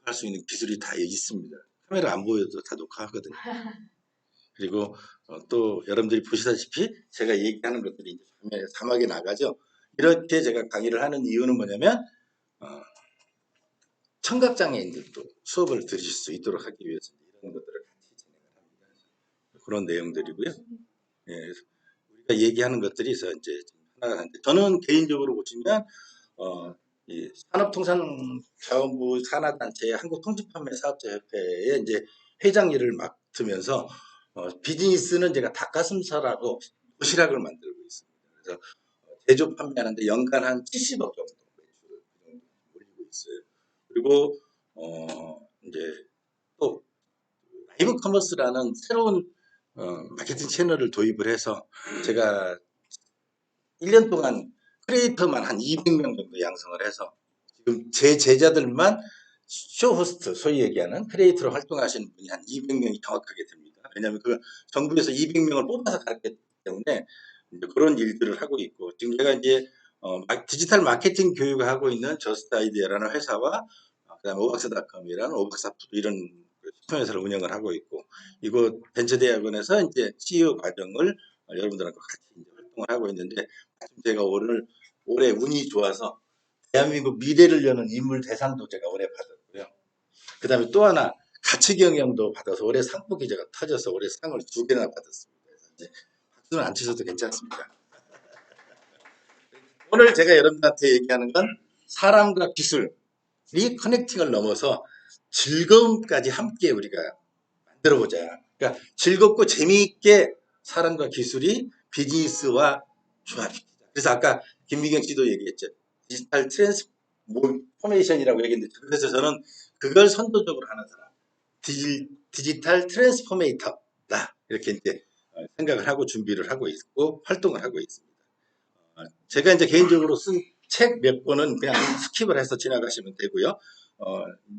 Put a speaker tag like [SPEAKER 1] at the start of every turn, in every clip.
[SPEAKER 1] 녹화할 수 있는 기술이 다 있습니다. 카메라 안 보여도 다 녹화하거든요. 그리고 또 여러분들이 보시다시피 제가 얘기하는 것들이 이제 화면에 사막에 나가죠. 이렇게 제가 강의를 하는 이유는 뭐냐면 청각장애인들도 수업을 들으실 수 있도록 하기 위해서 이런 것들을 같이 진행을 합니다. 그런 내용들이고요. 예, 우리가 얘기하는 것들이 이제 하나가 있는데 저는 개인적으로 보시면 이 산업통상자원부 산하단체 한국통신판매사업자협회에 이제 회장 일을 맡으면서 비즈니스는 제가 닭가슴살하고 도시락을 만들고 있습니다. 그래서 제조 판매하는데 연간 한 70억 정도 매출을 올리고 있어요. 그리고 이제 또 라이브 커머스라는 새로운 마케팅 채널을 도입을 해서 제가 1년 동안 크리에이터만 한 200명 정도 양성을 해서 지금 제 제자들만 쇼호스트, 소위 얘기하는 크리에이터로 활동하시는 분이 한 200명이 정확하게 됩니다. 왜냐하면 그 정부에서 200명을 뽑아서 가르쳤기 때문에 이제 그런 일들을 하고 있고 지금 제가 이제 디지털 마케팅 교육을 하고 있는 저스트 아이디어라는 회사와 그다음에 오박사닷컴이라는 오박사 이런 소통회사를 운영을 하고 있고 이곳 벤처대학원에서 이제 CEO 과정을 여러분들하고 같이 이제 활동을 하고 있는데 제가 올해 운이 좋아서 대한민국 미래를 여는 인물 대상도 제가 올해 받았고요. 그 다음에 또 하나 가치 경영도 받아서 올해 상품 기재가 터져서 올해 상을 2개나 받았습니다. 그래서 이제 박수는 안 치셔도 괜찮습니다. 오늘 제가 여러분들한테 얘기하는 건 사람과 기술이 커넥팅을 넘어서 즐거움까지 함께 우리가 만들어보자. 그러니까 즐겁고 재미있게 사람과 기술이 비즈니스와 조합시키자. 그래서 아까 김미경 씨도 얘기했죠. 디지털 트랜스포메이션이라고 얘기했는데 그래서 저는 그걸 선도적으로 하는 사람. 디지털 트랜스포메이터다. 이렇게 이제 생각을 하고 준비를 하고 있고 활동을 하고 있습니다. 제가 이제 개인적으로 쓴 책 몇 권은 그냥 스킵을 해서 지나가시면 되고요.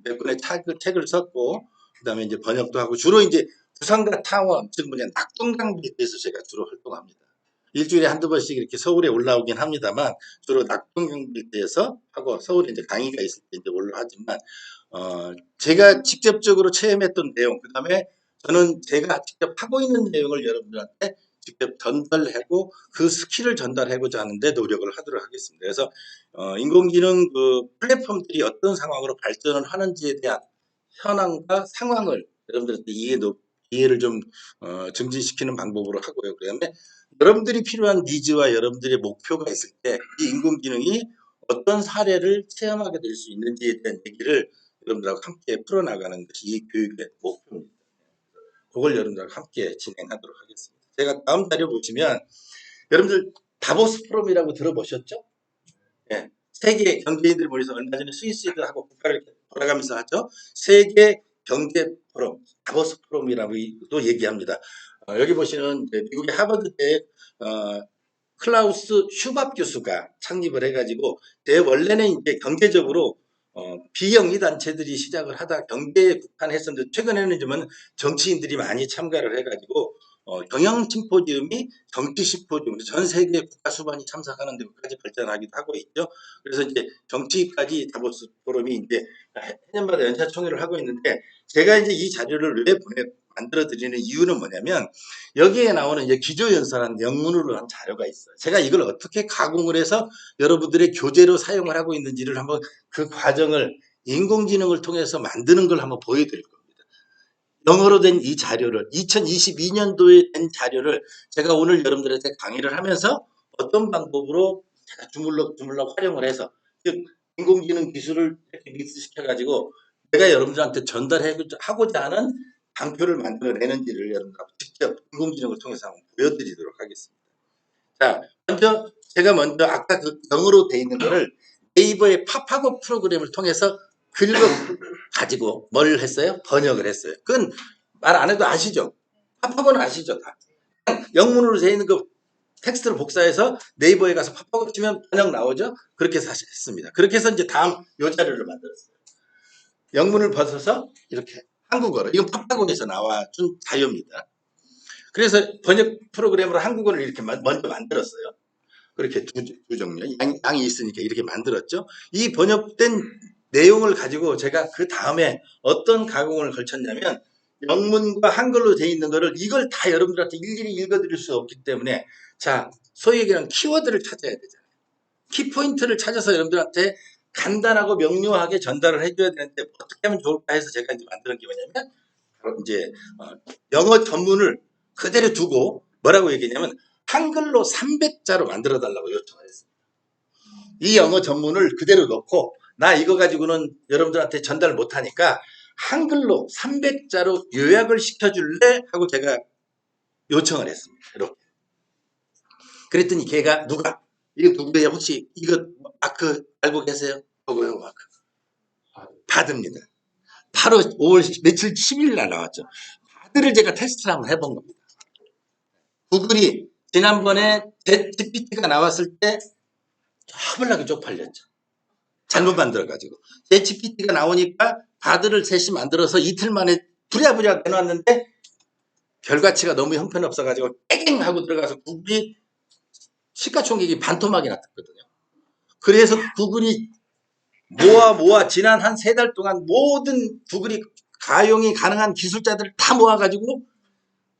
[SPEAKER 1] 몇 권의 책을 썼고, 그 다음에 이제 번역도 하고, 주로 이제 부산과 창원, 즉 뭐냐, 낙동강빌드에서 제가 주로 활동합니다. 일주일에 한두 번씩 이렇게 서울에 올라오긴 합니다만, 주로 낙동강빌드에서 하고, 서울에 이제 강의가 있을 때 이제 올라가지만, 제가 직접적으로 체험했던 내용, 그 다음에 저는 제가 직접 하고 있는 내용을 여러분들한테 직접 전달하고 그 스킬을 전달하고자 하는데 노력을 하도록 하겠습니다. 그래서 인공지능 그 플랫폼들이 어떤 상황으로 발전을 하는지에 대한 현황과 상황을 여러분들한테 이해를 좀 증진시키는 방법으로 하고요. 그다음에 여러분들이 필요한 니즈와 여러분들의 목표가 있을 때 이 인공지능이 어떤 사례를 체험하게 될 수 있는지에 대한 얘기를 여러분들하고 함께 풀어나가는 것이 이 교육의 목표입니다. 그걸 여러분들과 함께 진행하도록 하겠습니다. 제가 다음 자료 보시면 여러분들 다보스 포럼이라고 들어보셨죠? 예. 세계 경제인들이 모여서 얼마 전에 스위스하고 국가를 돌아가면서 하죠. 세계 경제 포럼, 다보스 포럼이라고도 얘기합니다. 여기 보시는 미국의 하버드대 클라우스 슈밥 교수가 창립을 해가지고 원래는 이제 경제적으로 비영리 단체들이 시작을 하다 경제에 국한했었는데 최근에는 좀 정치인들이 많이 참가를 해가지고 경영 심포지움이 정치 심포지움, 전 세계 국가 수반이 참석하는 데까지 발전하기도 하고 있죠. 그래서 이제 정치까지 다보스 포럼이 이제 해년마다 연차 총회를 하고 있는데 제가 이제 이 자료를 왜 만들어 드리는 이유는 뭐냐면 여기에 나오는 이제 기조연설한 영문으로 한 자료가 있어요. 제가 이걸 어떻게 가공을 해서 여러분들의 교재로 사용을 하고 있는지를 한번 그 과정을 인공지능을 통해서 만드는 걸 한번 보여드릴 겁니다. 영어로 된 이 자료를 2022년도에 된 자료를 제가 오늘 여러분들한테 강의를 하면서 어떤 방법으로 제가 주물럭 활용을 해서 즉 인공지능 기술을 이렇게 믹스시켜 가지고 내가 여러분들한테 전달하고자 하는 강표를 만들어내는지를 여러분들하고 직접 인공지능을 통해서 한번 보여드리도록 하겠습니다. 자, 제가 먼저 아까 그 영어로 돼 있는 거를 네이버의 팝하고 프로그램을 통해서 긁어 가지고 뭘 했어요? 번역을 했어요. 그건 말 안 해도 아시죠? 팝하고는 아시죠? 다. 영문으로 돼 있는 그 텍스트를 복사해서 네이버에 가서 팝하고 치면 번역 나오죠? 그렇게 사실 했습니다. 그렇게 해서 이제 다음 요 자료를 만들었어요. 영문을 벗어서 이렇게 한국어로. 이건 팝하고에서 나와준 자료입니다. 그래서 번역 프로그램으로 한국어를 이렇게 먼저 만들었어요. 그렇게 두 종류 양이 있으니까 이렇게 만들었죠. 이 번역된 내용을 가지고 제가 그 다음에 어떤 가공을 걸쳤냐면 영문과 한글로 돼 있는 거를 이걸 다 여러분들한테 일일이 읽어드릴 수 없기 때문에 자 소위 얘기하는 키워드를 찾아야 되잖아요. 키포인트를 찾아서 여러분들한테 간단하고 명료하게 전달을 해줘야 되는데 어떻게 하면 좋을까 해서 제가 이제 만드는 게 뭐냐면 바로 이제 영어 전문을 그대로 두고 뭐라고 얘기했냐면 한글로 300자로 만들어 달라고 요청을 했어요. 이 영어 전문을 그대로 넣고 나 이거 가지고는 여러분들한테 전달 못하니까 한글로 300자로 요약을 시켜줄래? 하고 제가 요청을 했습니다. 이렇게. 그랬더니 걔가 누가? 이거 누구예요? 혹시 이거 마크 알고 계세요? 그거요 마크. 바드입니다. 바로 5월 며칠 10일 날 나왔죠. 바드를 제가 테스트를 한번 해본 겁니다. 구글이 지난번에 GPT가 나왔을 때 허블나게 쪽팔렸죠. 잘못 만들어가지고. GPT가 나오니까 바드를 셋이 만들어서 이틀 만에 부랴부랴 내놨는데 결과치가 너무 형편없어가지고 땡 하고 들어가서 구글이 시가총액이 반토막이 났거든요. 그래서 구글이 모아 지난 한 3달 동안 모든 구글이 가용이 가능한 기술자들을 다 모아가지고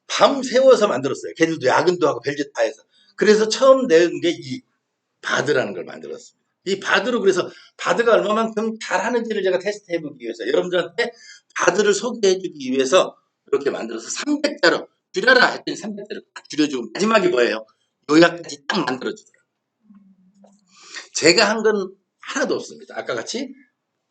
[SPEAKER 1] 밤 새워서 만들었어요. 걔들도 야근도 하고 별짓 다 해서. 그래서 처음 낸 게 이 바드라는 걸 만들었습니다. 이 바드로 그래서 바드가 얼마만큼 잘하는지를 제가 테스트해 보기 위해서 여러분들한테 바드를 소개해 주기 위해서 이렇게 만들어서 300자로 줄여라 했더니 300자로 딱 줄여주고 마지막에 뭐예요? 요약까지 딱 만들어주더라고요. 제가 한 건 하나도 없습니다. 아까 같이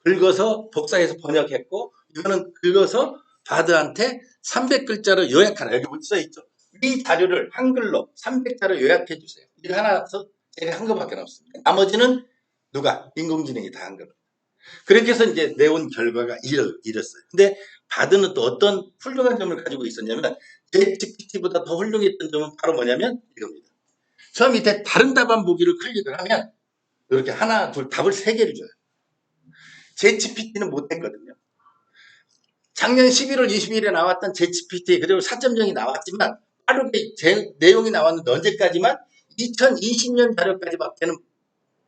[SPEAKER 1] 긁어서 복사해서 번역했고 이거는 긁어서 바드한테 300글자로 요약하라. 여기 써있죠. 이 자료를 한글로 300자로 요약해 주세요. 이거 하나 제가 한 것밖에 없습니다. 나머지는 누가? 인공지능이 다 한 겁니다. 그렇게 해서 이제 내온 결과가 이랬어요. 근데 바드는 또 어떤 훌륭한 점을 가지고 있었냐면 챗GPT보다 더 훌륭했던 점은 바로 뭐냐면 이겁니다. 저 밑에 다른 답안 보기를 클릭을 하면 이렇게 하나, 둘, 답을 3개를 줘요. 챗GPT는 못했거든요. 작년 11월 20일에 나왔던 챗GPT 그대로 4.0이 나왔지만 빠르게 내용이 나왔는데 언제까지만 2020년 자료까지밖에는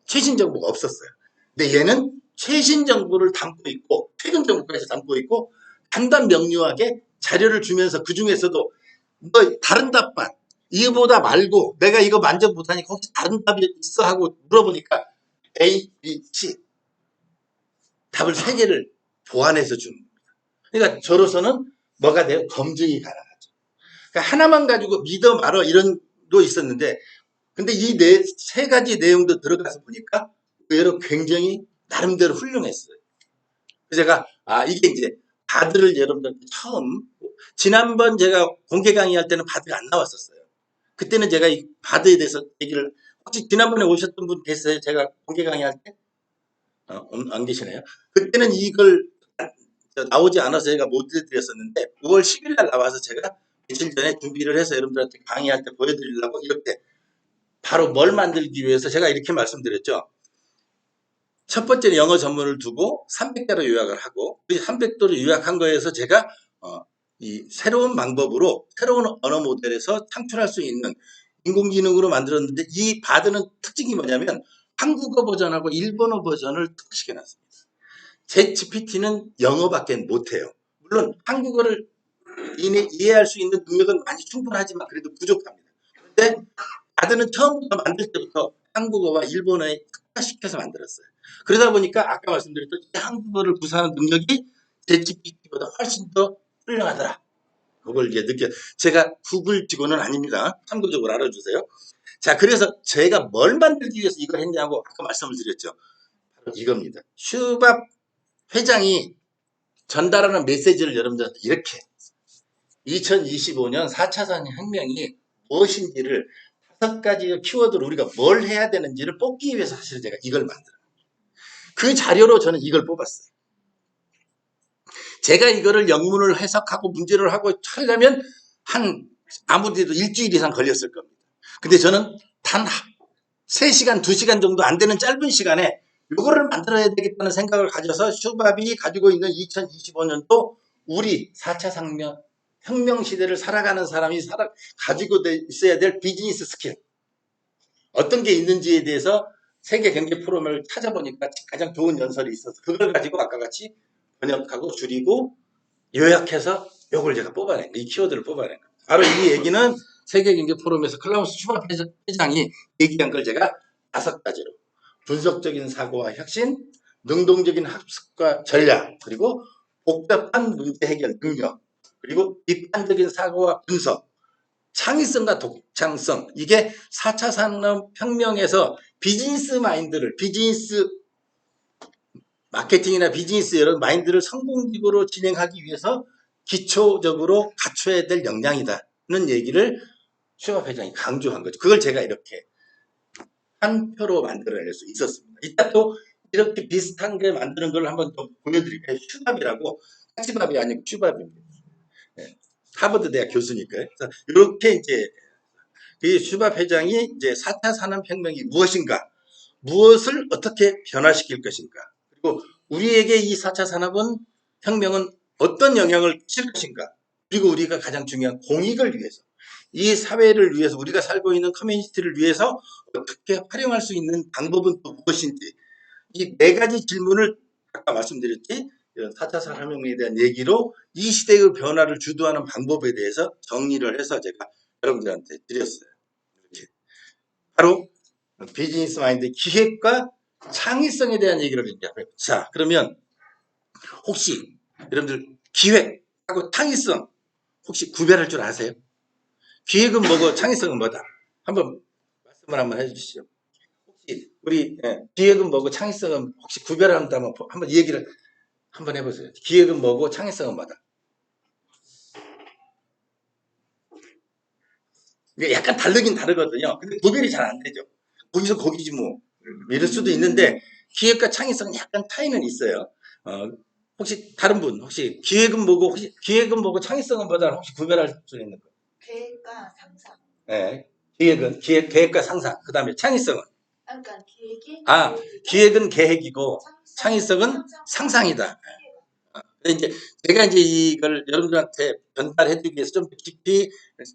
[SPEAKER 1] 최신 정보가 없었어요. 근데 얘는 최신 정보를 담고 있고 최근 정보까지 담고 있고 간단 명료하게 자료를 주면서 그 중에서도 뭐 다른 답반 이거보다 말고 내가 이거 만져 못하니까 혹시 다른 답이 있어 하고 물어보니까 A, B, C 답을 3개를 보완해서 주는 겁니다. 그러니까 저로서는 뭐가 돼요? 검증이 가능하죠. 그러니까 하나만 가지고 믿어 말어 이런 거 있었는데 근데 이 3가지 내용도 들어가서 보니까 의외로 굉장히 나름대로 훌륭했어요. 그래서 제가 이게 이제 바드를 여러분들 처음 지난번 제가 공개 강의할 때는 바드가 안 나왔었어요. 그때는 제가 이 바드에 대해서 얘기를 혹시 지난번에 오셨던 분 계세요? 제가 공개 강의할 때? 안 계시네요. 그때는 이걸 나오지 않아서 제가 못 해드렸었는데 5월 10일 날 나와서 제가 며칠 전에 준비를 해서 여러분들한테 강의할 때 보여드리려고 이렇게 바로 뭘 만들기 위해서 제가 이렇게 말씀드렸죠. 첫 번째는 영어 전문을 두고 300자로 요약을 하고 300도로 요약한 거에서 제가 이 새로운 방법으로 새로운 언어 모델에서 창출할 수 있는 인공지능으로 만들었는데 이 바드는 특징이 뭐냐면 한국어 버전하고 일본어 버전을 특화시켜놨습니다. 챗GPT는 영어밖에 못해요. 물론 한국어를 이해할 수 있는 능력은 많이 충분하지만 그래도 부족합니다. 그런데 바드는 처음부터 만들 때부터 한국어와 일본어에 특화시켜서 만들었어요. 그러다 보니까 아까 말씀드렸던 이 한국어를 구사하는 능력이 챗GPT보다 훨씬 더 훌륭하더라. 그걸 이제 제가 구글 직원은 아닙니다. 참고적으로 알아주세요. 자, 그래서 제가 뭘 만들기 위해서 이걸 했냐고 아까 말씀을 드렸죠. 바로 이겁니다. 슈밥 회장이 전달하는 메시지를 여러분들한테 이렇게 2025년 4차 산업혁명이 무엇인지를 5가지 키워드로 우리가 뭘 해야 되는지를 뽑기 위해서 사실 제가 이걸 만들어요. 그 자료로 저는 이걸 뽑았어요. 제가 이거를 영문을 해석하고 문제를 하고 하려면 아무래도 일주일 이상 걸렸을 겁니다. 근데 저는 단 3시간, 2시간 정도 안 되는 짧은 시간에 이거를 만들어야 되겠다는 생각을 가져서 슈밥이 가지고 있는 2025년도 우리 4차 혁명 시대를 살아가는 사람이 가지고 있어야 될 비즈니스 스킬 어떤 게 있는지에 대해서 세계 경제 포럼을 찾아보니까 가장 좋은 연설이 있어서 그걸 가지고 아까 같이 번역하고 줄이고 요약해서 요걸 제가 뽑아낸 거예요. 이 키워드를 뽑아낸 거예요. 바로 이 얘기는 세계 경제 포럼에서 클라우스 슈밥 회장이 얘기한 걸 제가 5가지로 분석적인 사고와 혁신, 능동적인 학습과 전략, 그리고 복잡한 문제 해결 능력, 그리고 비판적인 사고와 분석, 창의성과 독창성, 이게 4차 산업혁명에서 비즈니스 마인드를, 비즈니스 마케팅이나 비즈니스 여러 마인드를 성공적으로 진행하기 위해서 기초적으로 갖춰야 될 역량이다는 얘기를 슈밥 회장이 강조한 거죠. 그걸 제가 이렇게 한 표로 만들어낼 수 있었습니다. 이따 또 이렇게 비슷한 게 만드는 걸 한번 또 보여드릴게요. 슈밥이라고, 까치밥이 아니고 슈밥입니다. 네. 하버드 대학 교수니까요. 이렇게 이제 이 슈밥 회장이 이제 4차 산업혁명이 무엇인가, 무엇을 어떻게 변화시킬 것인가, 그리고 우리에게 이 4차 산업은 혁명은 어떤 영향을 끼칠 것인가, 그리고 우리가 가장 중요한 공익을 위해서, 이 사회를 위해서, 우리가 살고 있는 커뮤니티를 위해서 어떻게 활용할 수 있는 방법은 또 무엇인지, 이 4가지 질문을 아까 말씀드렸지, 4차 산업혁명에 대한 얘기로 이 시대의 변화를 주도하는 방법에 대해서 정리를 해서 제가 여러분들한테 드렸어요. 이렇게. 바로 비즈니스 마인드, 기획과 창의성에 대한 얘기를 얘기하고요. 자, 그러면 혹시 여러분들 기획하고 창의성 혹시 구별할 줄 아세요? 기획은 뭐고 창의성은 뭐다? 한번 말씀을 한번 해주시죠. 혹시 우리 기획은 뭐고 창의성은 혹시 구별한다면 한번 얘기를 한번 해보세요. 기획은 뭐고 창의성은 뭐다? 이게 약간 다르긴 다르거든요. 근데 구별이 잘 안 되죠. 거기서 거기지 뭐 이럴 수도 있는데 기획과 창의성은 약간 차이는 있어요. 혹시 다른 분 혹시 기획은 뭐고 창의성은 뭐다 혹시 구별할 수 있는 거?
[SPEAKER 2] 계획과 상상.
[SPEAKER 1] 네. 계획과 상상. 그다음에 창의성은?
[SPEAKER 2] 그러니까
[SPEAKER 1] 기획은 계획이고 창의성은 상상이다. 이제 제가 이제 이걸 여러분들한테 전달해드리기 위해서 좀 깊이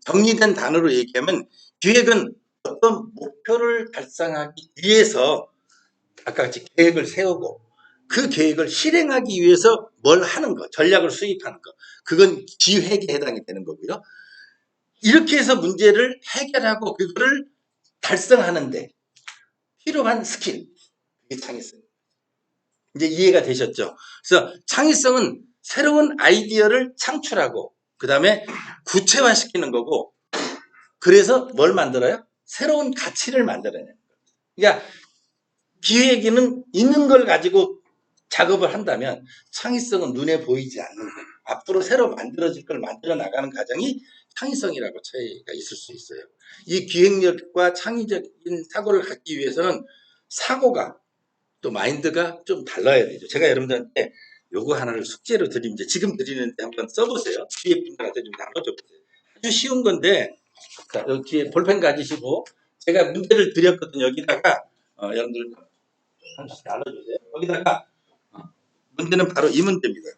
[SPEAKER 1] 정리된 단어로 얘기하면 기획은 어떤 목표를 달성하기 위해서 아까 같이 계획을 세우고 그 계획을 실행하기 위해서 뭘 하는 거, 전략을 수립하는 거, 그건 기획에 해당이 되는 거고요. 이렇게 해서 문제를 해결하고 그거를 달성하는데 필요한 스킬, 그게 창의성. 이제 이해가 되셨죠? 그래서 창의성은 새로운 아이디어를 창출하고 그 다음에 구체화시키는 거고, 그래서 뭘 만들어요? 새로운 가치를 만들어내는 거예요. 그러니까 기획에는 있는 걸 가지고 작업을 한다면 창의성은 눈에 보이지 않는 거예요. 앞으로 새로 만들어질 걸 만들어 나가는 과정이 창의성이라고 차이가 있을 수 있어요. 이 기획력과 창의적인 사고를 갖기 위해서는 사고가 또 마인드가 좀 달라야 되죠. 제가 여러분들한테 요거 하나를 숙제로 드리면 지금 드리는데 한번 써보세요. 뒤에 분들한테 좀 나눠줘보세요. 아주 쉬운 건데 자, 여기 볼펜 가지시고 제가 문제를 드렸거든요. 여기다가 여러분들 하나씩 나눠주세요. 여기다가 문제는 바로 이 문제입니다.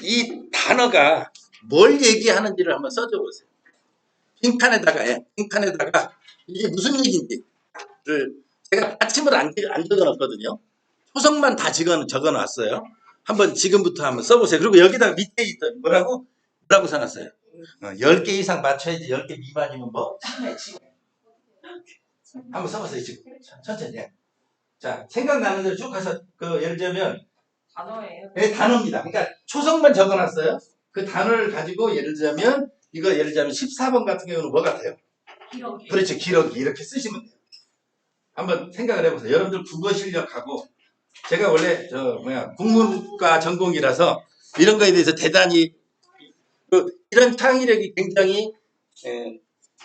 [SPEAKER 1] 이 단어가 뭘 얘기하는지를 한번 써줘 보세요. 핑판에다가 이게 무슨 얘기인지를 제가 받침을 안 적어놨거든요. 초성만 다 적어놨어요. 한번 지금부터 한번 써보세요. 그리고 여기다가 밑에 있던 뭐라고 써놨어요? 10개 이상 맞춰야지 10개 미만이면 뭐? 치매. 한번 써보세요. 지금 천천히. 자, 생각나는 대로 쭉 가서 예를 들면
[SPEAKER 2] 단어예요.
[SPEAKER 1] 네, 단어입니다. 그러니까 초성만 적어놨어요. 그 단어를 가지고 예를 들자면 14번 같은 경우는 뭐 같아요?
[SPEAKER 2] 기러기.
[SPEAKER 1] 그렇죠. 기러기 이렇게 쓰시면 돼요. 한번 생각을 해보세요. 여러분들 국어 실력하고 제가 원래 국문과 전공이라서 이런 거에 대해서 대단히 이런 창의력이 굉장히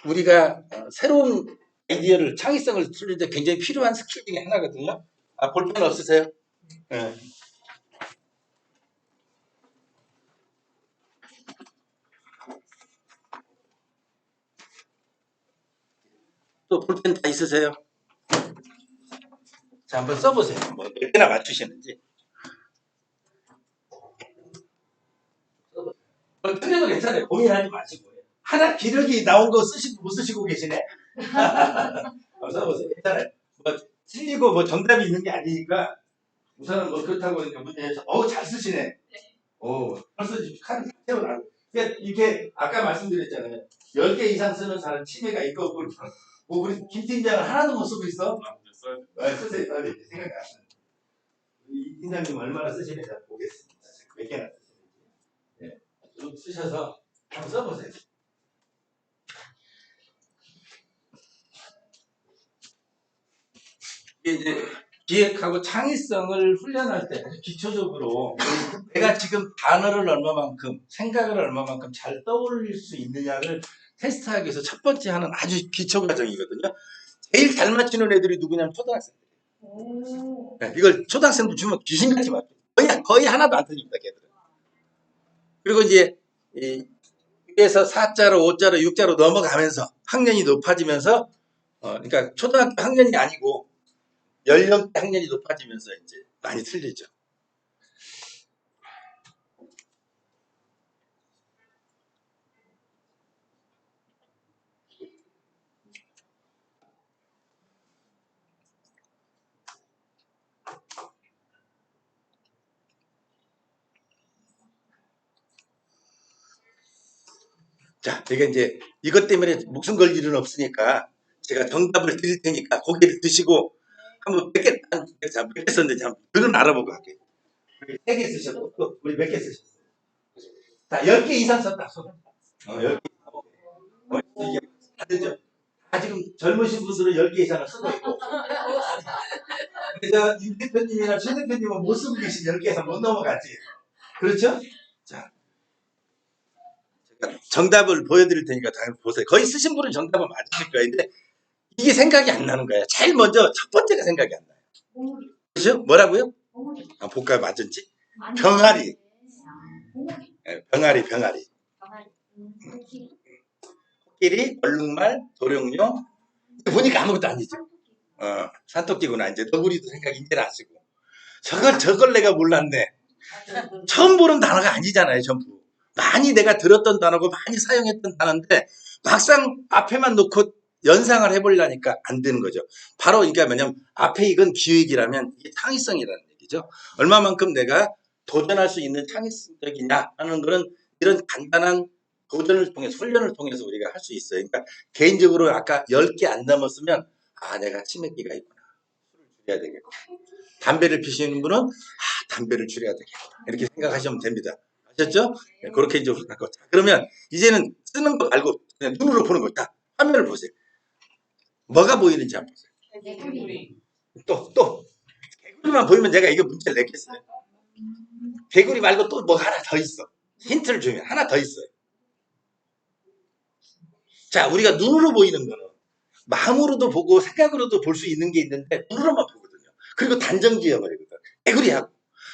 [SPEAKER 1] 우리가 새로운 아이디어를 창의성을 틀릴 때 굉장히 필요한 스킬 중에 하나거든요. 볼펜 없으세요? 네. 또 볼펜 다 있으세요? 자, 한번 써보세요. 뭐 몇 개나 맞추시는지. 틀려도 괜찮아요. 고민하지 마시고. 하나 기력이 나온 거 쓰시고 못 쓰시고 계시네. 써보세요. 괜찮아요. 뭐 틀리고 뭐 정답이 있는 게 아니니까 우선은 뭐 그렇다고 이제 문제에서 잘 쓰시네. 벌써 카드 다 채워나고. 그러니까 이렇게 아까 말씀드렸잖아요. 10개 이상 쓰는 사람 치매가 있고 우리 김 팀장은 하나도 못 쓰고 있어. 쓰세요. 생각이 안 나요. 이 팀장님 얼마나 쓰시는지 보겠습니다. 몇 개나 쓰시는지. 네. 좀 쓰셔서 한번 써보세요. 이게 이제 기획하고 창의성을 훈련할 때 아주 기초적으로 내가 지금 단어를 얼마만큼 생각을 얼마만큼 잘 떠올릴 수 있느냐를 테스트하기 위해서 첫 번째 하는 아주 기초 과정이거든요. 제일 잘 맞추는 애들이 누구냐면 초등학생들.
[SPEAKER 2] 오.
[SPEAKER 1] 네, 이걸 초등학생도 주면 귀신같이 맞죠. 거의 하나도 안 틀립니다, 걔들은. 그리고 이제 위에서 4자로, 5자로, 6자로 넘어가면서 학년이 높아지면서 그러니까 초등학교 학년이 아니고 연령대 학년이 높아지면서 이제 많이 틀리죠. 자, 이게 이제 이것 때문에 목숨 걸 일은 없으니까 제가 정답을 드릴 테니까 고개를 드시고 한번 몇 개 썼는지 한번 그건 알아보고 할게요. 3개 쓰셨고 또 우리 몇 개 쓰셨어요? 자, 10개 이상 썼다. 10개. 이게 다 되죠? 지금 젊으신 분들은 10개 이상을 쓰고 있고 그래서 임 대표님이나 최 대표님은 못 쓰고 계신 10개 이상 못 넘어가지. 그렇죠? 자, 제가 정답을 보여드릴 테니까 다 보세요. 거의 쓰신 분은 정답은 맞으실 거예요. 근데 이게 생각이 안 나는 거예요. 제일 먼저 첫 번째가 생각이 안 나요.
[SPEAKER 2] 봉우리.
[SPEAKER 1] 그렇죠? 뭐라고요?
[SPEAKER 2] 봉우리.
[SPEAKER 1] 볼까요? 맞은지? 병아리.
[SPEAKER 2] 봉우리.
[SPEAKER 1] 병아리.
[SPEAKER 2] 병아리.
[SPEAKER 1] 코끼리, 얼룩말, 도룡뇽. 보니까 아무것도 아니죠. 산토끼구나. 이제 너구리도 생각 이제는 안 쓰고. 저걸 내가 몰랐네. 처음 보는 단어가 아니잖아요, 전부. 많이 내가 들었던 단어고 많이 사용했던 단어인데 막상 앞에만 놓고 연상을 해보려니까 안 되는 거죠. 바로 그러니까 뭐냐면 앞에 이건 기획이라면 이게 창의성이라는 얘기죠. 얼마만큼 내가 도전할 수 있는 창의성적이냐 하는 거는 이런 간단한 도전을 통해서 훈련을 통해서 우리가 할 수 있어요. 그러니까 개인적으로 아까 10개 안 넘었으면 내가 치매기가 있구나. 술을 줄여야 되겠고. 담배를 피시는 분은 담배를 줄여야 되겠구나. 이렇게 생각하시면 됩니다. 아셨죠? 네, 그렇게 이제 할 것. 그러면 이제는 쓰는 거 말고 그냥 눈으로 보는 거다. 화면을 보세요. 뭐가 보이는지 한번 보세요.
[SPEAKER 2] 개구리.
[SPEAKER 1] 또 개구리만 보이면 내가 이거 문제를 냈겠어요. 개구리 말고 또 뭐 하나 더 있어. 힌트를 주면 하나 더 있어요. 자, 우리가 눈으로 보이는 거는 마음으로도 보고 생각으로도 볼 수 있는 게 있는데 눈으로만 보거든요. 그리고 단정 지어버리거든. 개구리하고.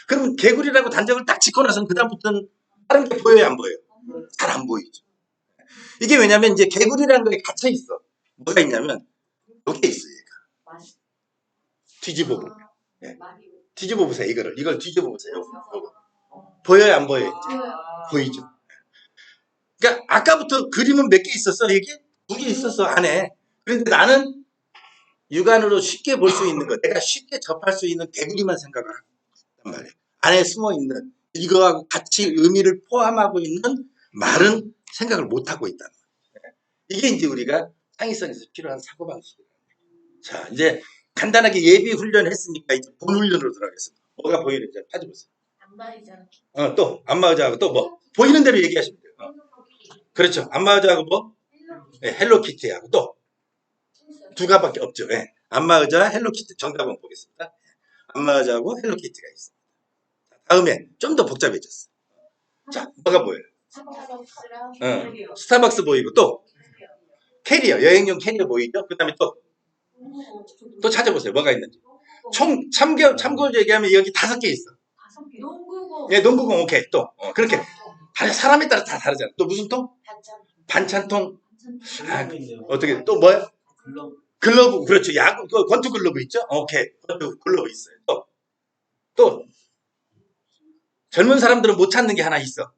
[SPEAKER 1] 그러면 개구리라고 단정을 딱 짓고 나서는 그다음부터는 다른 게 보여요, 안 보여요? 잘 안 보이죠. 이게 왜냐면 이제 개구리라는 거에 갇혀 있어. 뭐가 있냐면 여기에 있어, 얘가. 뒤집어 보면. 예. 뒤집어 보세요, 이걸 뒤집어 보세요. 요거. 보여요, 안 보여요? 보이죠. 그러니까 아까부터 그림은 몇 개 있었어, 이게? 2개 있었어, 안에. 그런데 나는 육안으로 쉽게 볼 수 있는 것, 내가 쉽게 접할 수 있는 개구리만 생각을 한단 말이에요. 안에 숨어 있는 이거하고 같이 의미를 포함하고 있는 말은 생각을 못 하고 있다는 거예요. 이게 이제 우리가 창의성에서 필요한 사고방식이에요. 자, 이제 간단하게 예비 훈련을 했으니까 이제 본 훈련으로 들어가겠습니다. 뭐가 보이는지 찾아보세요.
[SPEAKER 2] 안마의자.
[SPEAKER 1] 또 안마의자하고 또 뭐 보이는 대로 얘기하시면 돼요. 그렇죠. 안마의자하고 뭐 헬로키티하고 또 두 가지밖에 없죠. 안마의자, 헬로키티 정답은 보겠습니다. 안마의자하고 헬로키티가 있습니다. 다음에 좀 더 복잡해졌어. 자, 뭐가 보여요? 스타벅스 보이고 또 캐리어, 여행용 캐리어 보이죠? 그 다음에 또 찾아보세요. 뭐가 있는지. 참고로 얘기하면 여기 5개 있어.
[SPEAKER 2] 농구공.
[SPEAKER 1] 농구공 오케이. 또 그렇게 사람에 따라 다 다르잖아. 또 무슨 통? 반찬통. 어떻게 또 뭐야? 글러브. 그렇죠. 야구 권투 글러브 있죠? 오케이. 권투 글러브 있어요. 또 젊은 사람들은 못 찾는 게 하나 있어.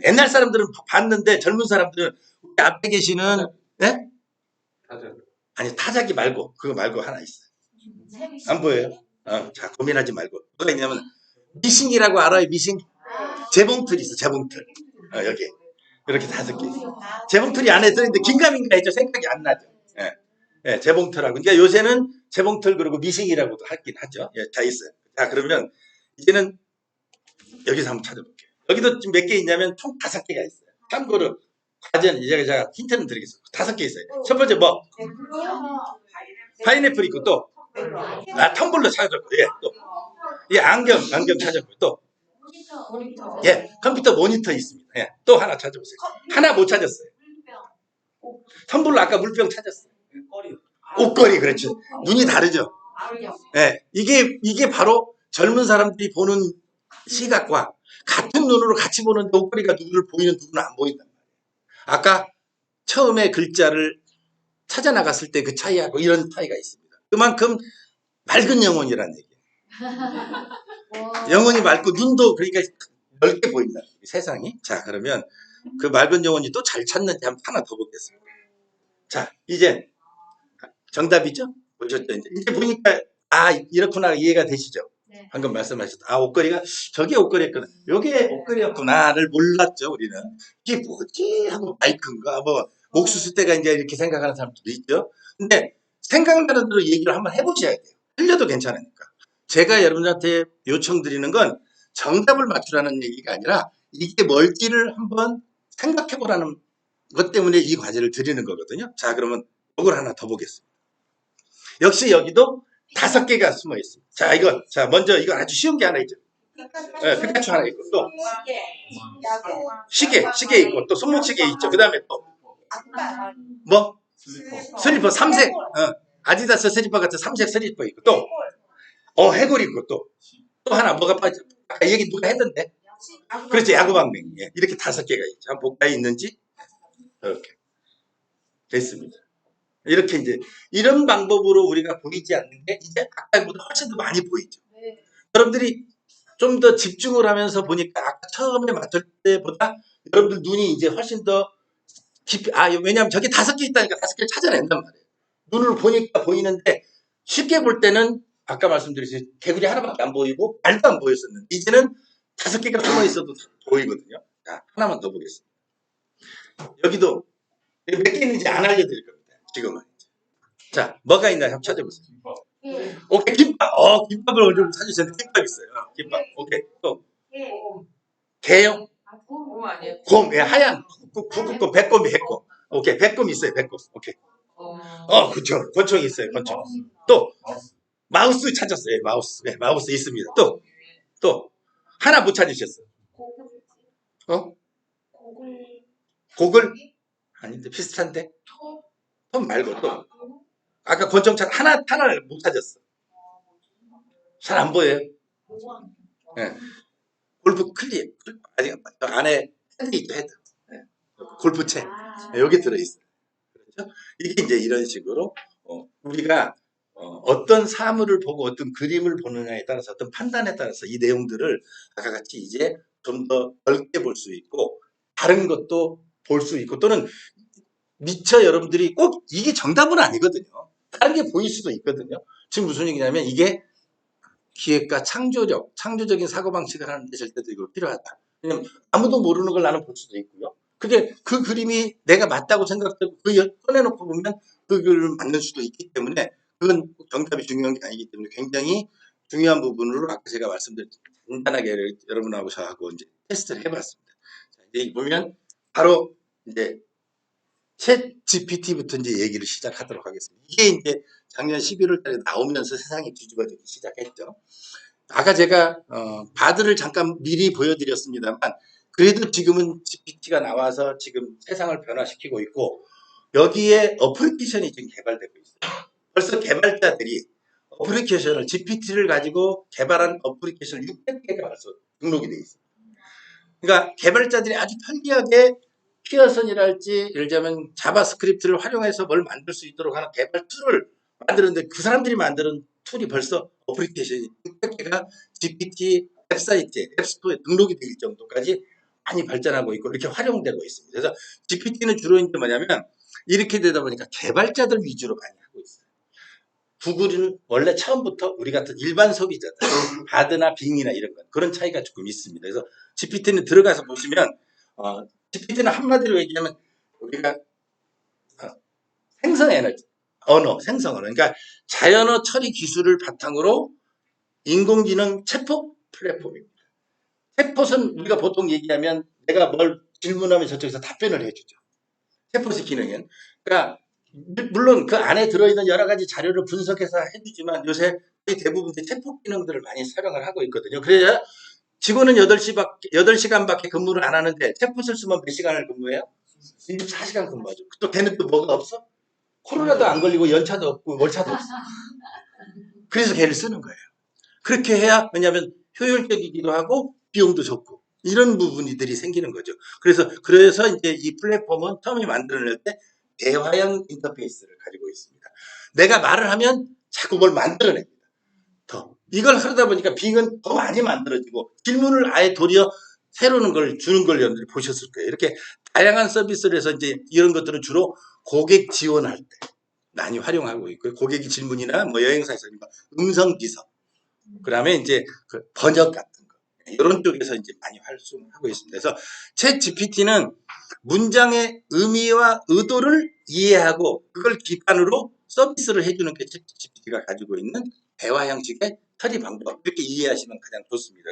[SPEAKER 1] 옛날 사람들은 봤는데 젊은 사람들은 우리 앞에 계시는 예? 아니 타자기 말고 그거 말고 하나 있어요. 안 보여요? 자 고민하지 말고 뭐가 있냐면 미싱이라고 알아요? 미싱 재봉틀이 있어 재봉틀 여기 이렇게 5개 있어. 재봉틀이 안에 들어있는데 긴가민가 했죠. 생각이 안 나죠. 예. 예, 재봉틀하고 그러니까 요새는 재봉틀 그리고 미싱이라고도 하긴 하죠. 예, 다 있어요. 자 그러면 이제는 여기서 한번 찾아볼게요. 여기도 지금 몇 개 있냐면 총 5개가 있어요. 참고로 과전 이제 제가 힌트는 드리겠습니다. 5개 있어요. 첫 번째 뭐 파인애플 있고 또 텀블러 찾아줬고 예, 또 예, 안경 찾아줬고 또 예, 컴퓨터 모니터 있습니다. 예, 또 하나 찾아보세요. 하나 못 찾았어요. 텀블러 아까 물병 찾았어요. 옷걸이 그렇죠. 눈이 다르죠. 예, 이게 바로 젊은 사람들이 보는 시각과 같은 눈으로 같이 보는데 옷걸이가 누구를 보이는 누구는 안 보인단 말이에요. 아까 처음에 글자를 찾아 나갔을 때 그 차이하고 이런 차이가 있습니다. 그만큼 맑은 영혼이라는 얘기예요. 영혼이 맑고 눈도 그러니까 넓게 보인다. 세상이. 자 그러면 그 맑은 영혼이 또 잘 찾는지 한번 하나 더 보겠습니다. 자 이제 정답이죠? 보셨죠? 이제 보니까 이렇구나 이해가 되시죠?
[SPEAKER 2] 네.
[SPEAKER 1] 방금 말씀하셨다. 옷걸이가 저게 옷걸이였구나. 요게 옷걸이였구나를 몰랐죠 우리는. 이게 뭐지 하고 마이크인가 뭐 옥수수 때가 이제 이렇게 생각하는 사람들도 있죠. 근데 생각나는 대로 얘기를 한번 해보셔야 돼요. 틀려도 괜찮으니까. 제가 여러분한테 요청드리는 건 정답을 맞추라는 얘기가 아니라 이게 뭘지를 한번 생각해보라는 것 때문에 이 과제를 드리는 거거든요. 자 그러면 이걸 하나 더 보겠습니다. 역시 여기도 5개가 숨어 있습니다. 자 먼저 이거 아주 쉬운 게 하나 있죠. 네, 피카츄 하나 있고 또 시계 있고 또 손목시계 있죠. 그 다음에 또 뭐? 슬리퍼 3색 아디다스 슬리퍼 같은 3색 슬리퍼 있고 또 해골 있고 또 하나 뭐가 빠져 아까 얘기 누가 했던데 그렇지 야구방맹이 이렇게 5개가 있죠. 한번 볼까요 있는지 이렇게 됐습니다. 이렇게 이제 이런 방법으로 우리가 보이지 않는 게 이제 아까보다 훨씬 더 많이 보이죠. 여러분들이 좀 더 집중을 하면서 보니까 아까 처음에 맡을 때보다 여러분들 눈이 이제 훨씬 더 깊이 왜냐하면 저기 5개 있다니까 5개를 찾아낸단 말이에요. 눈을 보니까 보이는데 쉽게 볼 때는 아까 말씀드렸듯이 개구리 하나밖에 안 보이고 말도 안 보였었는데 이제는 5개가 숨어 있어도 보이거든요. 자 하나만 더 보겠습니다. 여기도 몇 개 있는지 안 알려드릴 겁니다. 지금은. 자, 뭐가 있나 한번 찾아보세요. 오케이, 김밥. 김밥을 어느 정도 찾으셨는데 김밥 있어요. 김밥. 오케이. 또 개요? 곰. 예, 하얀 북극곰, 백곰이 했고. 오케이, 백곰 있어요. 백곰. 오케이. 그쵸. 권총이 있어요. 권총. 또 마우스 찾았어요. 마우스. 네, 마우스 있습니다. 또 하나 못 찾으셨어요. 고글? 아닌데 비슷한데. 톱 말고 또 아까 권총 하나를 못 찾았어. 잘 안 보여요. 네. 골프 클립 아직 안에 헤드 있죠 헤드. 네. 골프채 여기 들어있어요. 그렇죠? 이게 이제 이런 식으로 우리가 어떤 사물을 보고 어떤 그림을 보느냐에 따라서 어떤 판단에 따라서 이 내용들을 아까 같이 이제 좀 더 넓게 볼 수 있고 다른 것도 볼 수 있고 또는 미처 여러분들이 꼭 이게 정답은 아니거든요. 다른 게 보일 수도 있거든요. 지금 무슨 얘기냐면 이게 기획과 창조적인 사고방식을 하는 데 절대로 이거 필요하다. 왜냐면 아무도 모르는 걸 나는 볼 수도 있고요. 그게 그 그림이 내가 맞다고 생각되고 꺼내놓고 보면 그 그림을 맞는 수도 있기 때문에 그건 정답이 중요한 게 아니기 때문에 굉장히 중요한 부분으로 아까 제가 말씀드린 간단하게 여러분하고 저하고 이제 테스트를 해봤습니다. 자, 이제 보면 바로 이제 챗 GPT부터 이제 얘기를 시작하도록 하겠습니다. 이게 이제 작년 11월 달에 나오면서 세상이 뒤집어지기 시작했죠. 아까 제가 바드를 잠깐 미리 보여드렸습니다만 그래도 지금은 GPT가 나와서 지금 세상을 변화시키고 있고 여기에 어플리케이션이 지금 개발되고 있어요. 벌써 개발자들이 어플리케이션을 GPT를 가지고 개발한 어플리케이션 600개가 벌써 등록이 되어 있어요. 그러니까 개발자들이 아주 편리하게 피어슨이랄지 예를 들자면 자바스크립트를 활용해서 뭘 만들 수 있도록 하는 개발 툴을 만드는데 그 사람들이 만드는 툴이 벌써 어플리케이션이 600개가 GPT 웹사이트에 앱스토어에 등록이 될 정도까지 많이 발전하고 있고 이렇게 활용되고 있습니다. 그래서 GPT는 주로 이제 뭐냐면 이렇게 되다 보니까 개발자들 위주로 많이 하고 있어요. 구글은 원래 처음부터 우리 같은 일반 소비자들, 바드나 빙이나 이런 건 그런 차이가 조금 있습니다. 그래서 GPT는 들어가서 보시면 GPT는 한마디로 얘기하면 우리가 생성 에너지, 생성 언어. 그러니까 자연어 처리 기술을 바탕으로 인공지능 챗봇 플랫폼입니다. 챗봇은 우리가 보통 얘기하면 내가 뭘 질문하면 저쪽에서 답변을 해주죠. 챗봇의 기능은. 그러니까 물론 그 안에 들어있는 여러 가지 자료를 분석해서 해주지만 요새 거의 대부분 챗봇 기능들을 많이 사용을 하고 있거든요. 그래야 직원은 8시간밖에 근무를 안 하는데 챗봇을 쓰면 몇 시간을 근무해요? 24시간 근무하죠. 또 걔는 또 뭐가 없어? 코로나도 안 걸리고 연차도 없고 월차도 없어. 그래서 걔를 쓰는 거예요. 그렇게 해야 왜냐하면 효율적이기도 하고 비용도 적고 이런 부분들이 생기는 거죠. 그래서 이제 이 플랫폼은 처음에 만들어낼 때 대화형 인터페이스를 가지고 있습니다. 내가 말을 하면 자꾸 뭘 만들어냅니다. 더 이걸 하다 보니까 빙은 더 많이 만들어지고 질문을 아예 도리어 새로운 걸 주는 걸 여러분들이 보셨을 거예요. 이렇게 다양한 서비스를 해서 이제 이런 것들은 주로 고객 지원할 때 많이 활용하고 있고요. 고객이 질문이나 뭐 여행사에서 음성 비서, 그다음에 이제 그 번역 같은 거 이런 쪽에서 이제 많이 활용하고 있습니다. 그래서 챗 GPT는 문장의 의미와 의도를 이해하고 그걸 기반으로 서비스를 해주는 게 챗 GPT가 가지고 있는 대화 형식의 처리 방법 이렇게 이해하시면 가장 좋습니다.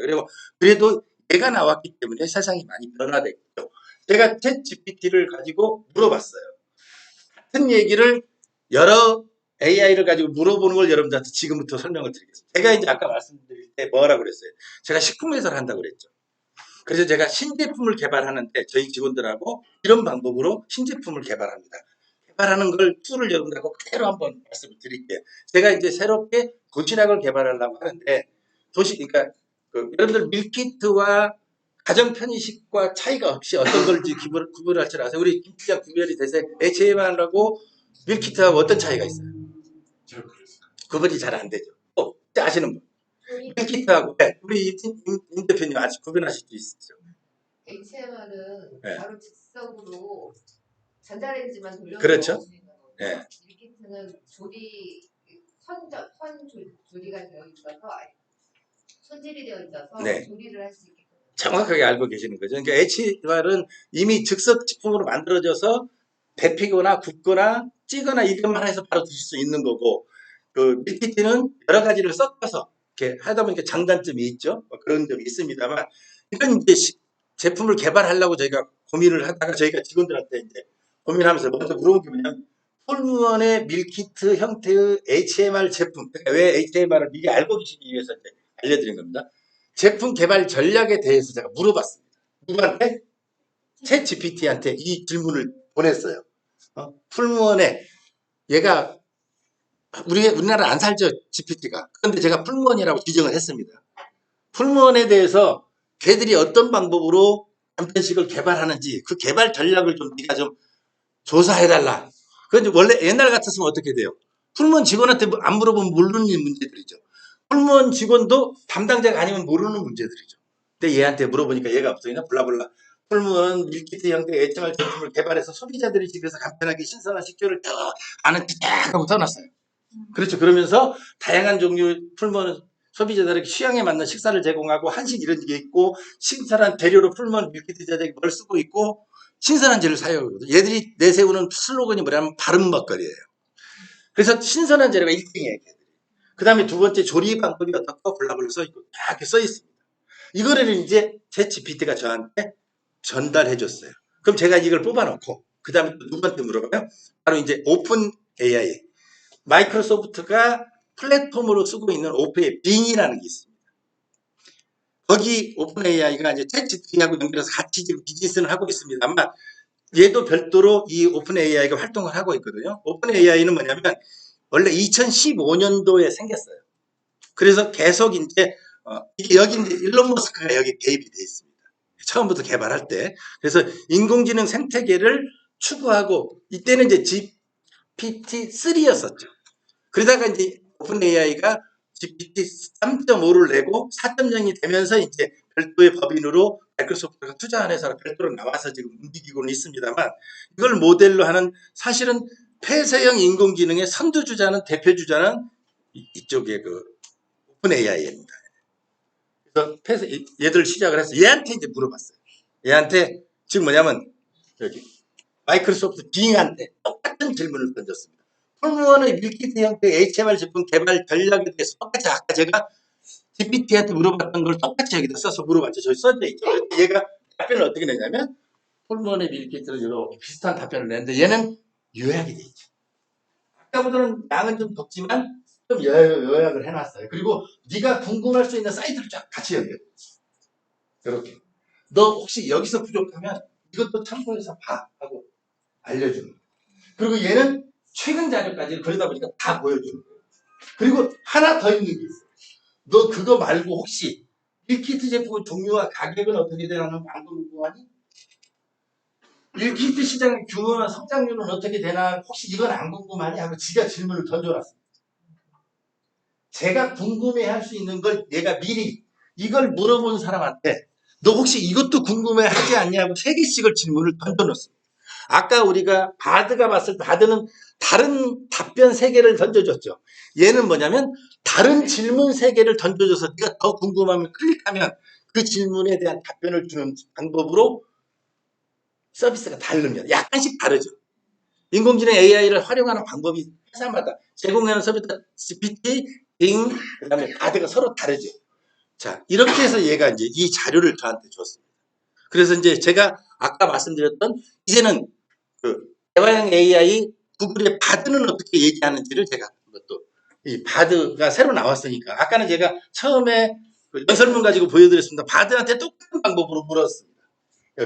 [SPEAKER 1] 그래도 얘가 나왔기 때문에 세상이 많이 변화됐죠. 제가 챗 GPT를 가지고 물어봤어요. 같은 얘기를 여러 AI를 가지고 물어보는 걸 여러분들한테 지금부터 설명을 드리겠습니다. 제가 이제 아까 말씀드릴 때 뭐라고 그랬어요? 제가 식품회사를 한다고 그랬죠. 그래서 제가 신제품을 개발하는데 저희 직원들하고 이런 방법으로 신제품을 개발합니다. 개발하는 걸 툴을 여러분들하고 그대로 한번 말씀을 드릴게요. 제가 이제 새롭게 도시락을 개발하려고 하는데 그러니까 여러분들 밀키트와 가정 편의식과 차이가 없이 어떤 걸지 구분할 줄 아세요? 우리 김치장 구별이 돼서 HMR하고 밀키트하고 어떤 차이가 있어요? 구분이 잘 안 되죠. 아시는 분? 밀키트하고 우리 임 대표님 아직 구분하실 수 있으시죠?
[SPEAKER 3] HMR은
[SPEAKER 1] 네.
[SPEAKER 3] 바로 즉석으로 전자레인지만 돌려서
[SPEAKER 1] 그렇죠.
[SPEAKER 3] 먹을 수 있는 거고
[SPEAKER 1] 네.
[SPEAKER 3] 밀키트는 조리가 되어 있어서 손질이 되어 있어서
[SPEAKER 1] 네.
[SPEAKER 3] 조리를 할 수 있기 때문에
[SPEAKER 1] 정확하게 알고 계시는 거죠. 그러니까 HMR은 이미 즉석 식품으로 만들어져서 데피거나 굽거나 찌거나 이것만 해서 바로 드실 수 있는 거고 그 밀키트는 여러 가지를 섞어서 이렇게 하다 보니까 장단점이 있죠. 뭐 그런 점이 있습니다만 이건 이제 제품을 개발하려고 저희가 고민을 하다가 저희가 직원들한테 이제 고민하면서 먼저 물어본 게 뭐냐면 폴무원의 밀키트 형태의 HMR 제품, 그러니까 왜 HMR을 미리 알고 계시기 위해서 이제 알려드린 겁니다. 제품 개발 전략에 대해서 제가 물어봤습니다. 누구한테? 챗 GPT한테 이 질문을 보냈어요. 풀무원에 얘가 우리나라 안 살죠, GPT가. 그런데 제가 풀무원이라고 지정을 했습니다. 풀무원에 대해서 걔들이 어떤 방법으로 간편식을 개발하는지 그 개발 전략을 좀 네가 좀 조사해달라. 그런데 원래 옛날 같았으면 어떻게 돼요? 풀무원 직원한테 안 물어보면 모르는 문제들이죠. 풀무원 직원도 담당자가 아니면 모르는 문제들이죠. 근데 얘한테 물어보니까 얘가 없으니까 블라블라. 풀무원 밀키트 형태의 HMR 제품을 개발해서 소비자들이 집에서 간편하게 신선한 식재료를 딱 안에 딱 하고 써놨어요. 그렇죠. 그러면서 다양한 종류 풀무원 소비자들에게 취향에 맞는 식사를 제공하고 한식 이런 게 있고 신선한 재료로 풀무원 밀키트 제작에 뭘 쓰고 있고 신선한 재료를 사용하거든요. 얘들이 내세우는 슬로건이 뭐냐면 바른 먹거리예요. 그래서 신선한 재료가 1등이에요. 그 다음에 두 번째 조리 방법이 어떻고 블라블라 써있고 이렇게 써있습니다. 이거를 이제 챗 GPT가 저한테 전달해 줬어요. 그럼 제가 이걸 뽑아놓고 그 다음에 또 누구한테 물어봐요? 바로 이제 오픈 AI 마이크로소프트가 플랫폼으로 쓰고 있는 오픈 빙이라는 게 있습니다. 거기 오픈 AI가 이제 챗 GPT하고 연결해서 같이 지금 비즈니스를 하고 있습니다만 얘도 별도로 이 오픈 AI가 활동을 하고 있거든요. 오픈 AI는 뭐냐면 원래 2015년도에 생겼어요. 그래서 계속 이제 이게 여기 이제 일론 머스크가 여기 개입이 돼 있습니다. 처음부터 개발할 때. 그래서 인공지능 생태계를 추구하고 이때는 이제 GPT-3였었죠. 그러다가 이제 오픈 AI가 GPT 3.5를 내고 4.0이 되면서 이제 별도의 법인으로 마이크로소프트가 투자한 회사가 별도로 나와서 지금 움직이고는 있습니다만 이걸 모델로 하는 사실은 폐쇄형 인공지능의 선두주자는 대표주자는 이쪽에 그 오픈 AI입니다. 그래서 얘들 시작을 해서 얘한테 이제 물어봤어요. 얘한테 지금 뭐냐면 여기 마이크로소프트 빙한테 똑같은 질문을 던졌습니다. 폴무원의 밀키트 형태의 HMR 제품 개발 전략에 대해서 똑같이 아까 제가 GPT한테 물어봤던 걸 똑같이 여기다 써서 물어봤죠. 저기 써져 있죠. 얘가 답변을 어떻게 내냐면 폴무원의 밀키트는 이렇게 비슷한 답변을 냈는데 얘는 요약이 돼 있죠. 아까보다는 양은 좀 적지만 좀 요약을 해놨어요. 그리고 네가 궁금할 수 있는 사이트를 쫙 같이 연결해. 이렇게. 너 혹시 여기서 부족하면 이것도 참고해서 봐 하고 알려주는 거예요. 그리고 얘는 최근 자료까지 그러다 보니까 다 보여주는 거예요. 그리고 하나 더 있는 게 있어요. 너 그거 말고 혹시 밀키트 제품 종류와 가격은 어떻게 되나는 방금 궁금하니? 밀키트 시장 규모나 성장률은 어떻게 되나 혹시 이건 안 궁금하니? 하고 지가 질문을 던져놨습니다. 제가 궁금해할 수 있는 걸 얘가 미리 이걸 물어본 사람한테 너 혹시 이것도 궁금해하지 않냐고 3개씩을 질문을 던져놓습니다. 아까 우리가 바드가 봤을 때 바드는 다른 답변 3개를 던져줬죠. 얘는 뭐냐면 다른 질문 3개를 던져줘서 네가 더 궁금하면 클릭하면 그 질문에 대한 답변을 주는 방법으로 서비스가 다릅니다. 약간씩 다르죠. 인공지능 AI를 활용하는 방법이 회사마다 제공하는 서비스 GPT, 빙, 그 다음에 바드가 서로 다르죠. 자, 이렇게 해서 얘가 이제 이 자료를 저한테 줬습니다. 그래서 이제 제가 아까 말씀드렸던 이제는 그 대화형 AI 구글의 바드는 어떻게 얘기하는지를 제가 또 이 바드가 새로 나왔으니까 아까는 제가 처음에 그 연설문 가지고 보여드렸습니다. 바드한테 똑같은 방법으로 물었습니다.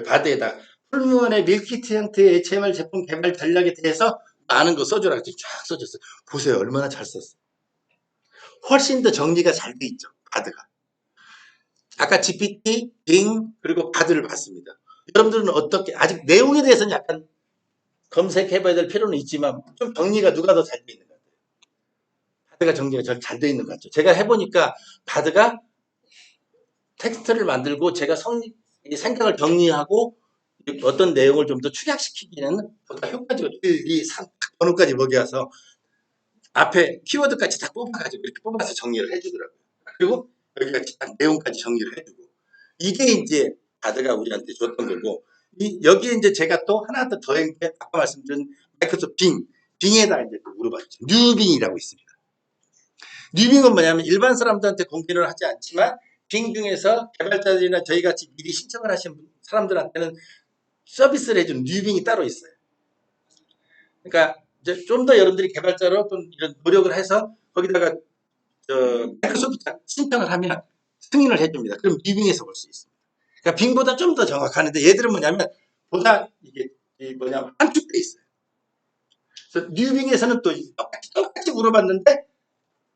[SPEAKER 1] 바드에다 풀무원의 밀키트 형태의 HMR 제품 개발 전략에 대해서 아는 거 써줘라. 쫙 써줬어요. 보세요. 얼마나 잘 썼어요. 훨씬 더 정리가 잘 돼 있죠. 바드가. 아까 GPT, 빙, 그리고 바드를 봤습니다. 여러분들은 어떻게, 아직 내용에 대해서는 약간 검색해봐야 될 필요는 있지만 좀 정리가 누가 더 잘 돼 있는 것 같아요. 바드가 정리가 잘 돼 있는 것 같죠. 제가 해보니까 바드가 텍스트를 만들고 제가 생각을 정리하고 어떤 내용을 좀 더 축약시키기에는 보다 효과적으로 1, 2, 3 번호까지 먹여서 앞에 키워드까지 다 뽑아가지고 이렇게 뽑아서 정리를 해주더라고요. 그리고 여기까지 딱 내용까지 정리를 해주고 이게 이제 바드가 우리한테 줬던 거고 여기에 이제 제가 또 하나 더 더한 게 아까 말씀드린 마이크로소프트 빙에다 이제 물어봤죠. 뉴빙이라고 있습니다. 뉴빙은 뭐냐면 일반 사람들한테 공개를 하지 않지만 빙 중에서 개발자들이나 저희 같이 미리 신청을 하신 사람들한테는 서비스를 해주는 뉴빙이 따로 있어요. 그러니까 이제 좀 더 여러분들이 개발자로 좀 이런 노력을 해서 거기다가 마이크로소프트 신청을 하면 승인을 해줍니다. 그럼 뉴빙에서 볼 수 있습니다. 그러니까 빙보다 좀 더 정확하는데 얘들은 뭐냐면 보다 이게 뭐냐면 함축돼 있어요. 그래서 뉴빙에서는 또 똑같이 물어봤는데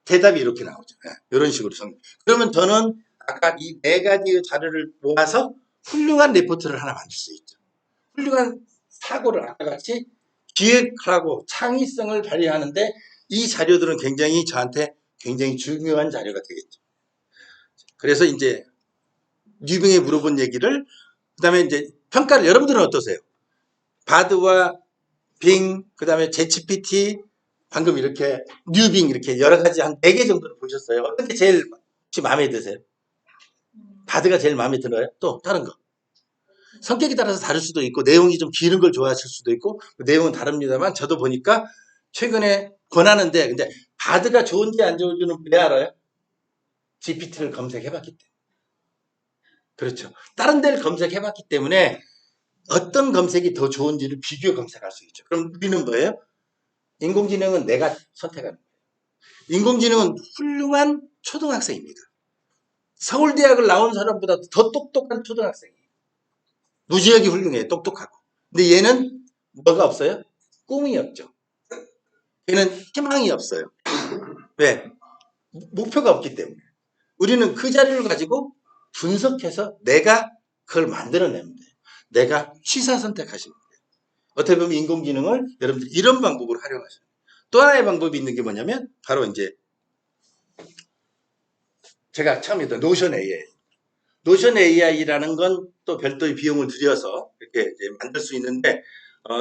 [SPEAKER 1] 대답이 이렇게 나오죠. 이런 식으로 그러면 저는 아까 이 4가지 자료를 모아서 훌륭한 리포트를 하나 만들 수 있죠. 훌륭한 사고를 아까 같이 기획하고 창의성을 발휘하는데 이 자료들은 굉장히 저한테 굉장히 중요한 자료가 되겠죠. 그래서 이제 뉴빙에 물어본 얘기를 그다음에 이제 평가를 여러분들은 어떠세요? 바드와 빙 그다음에 챗GPT 방금 이렇게 뉴빙 이렇게 여러 가지 한 4개 정도를 보셨어요. 어떤 게 제일 혹시 마음에 드세요? 바드가 제일 마음에 들어요? 또 다른 거. 성격에 따라서 다를 수도 있고 내용이 좀 길은 걸 좋아하실 수도 있고 내용은 다릅니다만 저도 보니까 최근에 권하는데 근데 바드가 좋은지 안 좋은지는 왜 알아요? GPT를 검색해봤기 때문에. 그렇죠. 다른 데를 검색해봤기 때문에 어떤 검색이 더 좋은지를 비교 검색할 수 있죠. 그럼 우리는 뭐예요? 인공지능은 내가 선택하는 거예요. 인공지능은 훌륭한 초등학생입니다. 서울대학을 나온 사람보다 더 똑똑한 초등학생이에요. 무지하게 훌륭해요. 똑똑하고. 근데 얘는 뭐가 없어요? 꿈이 없죠. 얘는 희망이 없어요. 왜? 목표가 없기 때문에. 우리는 그 자료를 가지고 분석해서 내가 그걸 만들어내면 돼요. 내가 취사 선택하시면 돼요. 어떻게 보면 인공지능을 여러분들 이런 방법으로 활용하셔요. 또 하나의 방법이 있는 게 뭐냐면 바로 이제 제가 처음에 했던 노션 AI. 노션 AI라는 건 또 별도의 비용을 들여서 이렇게 이제 만들 수 있는데,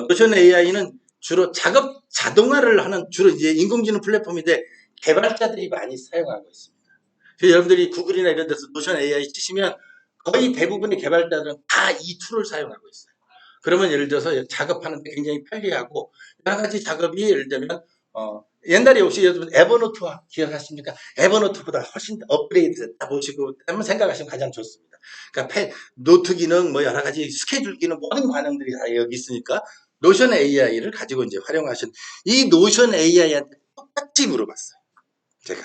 [SPEAKER 1] 노션 AI는 주로 작업 자동화를 하는 주로 이제 인공지능 플랫폼인데 개발자들이 많이 사용하고 있습니다. 그래서 여러분들이 구글이나 이런 데서 노션 AI 치시면 거의 대부분의 개발자들은 다 이 툴을 사용하고 있어요. 그러면 예를 들어서 작업하는데 굉장히 편리하고 여러 가지 작업이 예를 들면 옛날에 혹시 여러분 에버노트 기억하십니까? 에버노트보다 훨씬 업그레이드 됐다 보시고 한번 생각하시면 가장 좋습니다. 그러니까 노트 기능, 뭐 여러 가지 스케줄 기능 모든 반응들이 다 여기 있으니까 노션 AI를 가지고 이제 활용하신 이 노션 AI한테 똑같이 물어봤어요. 제가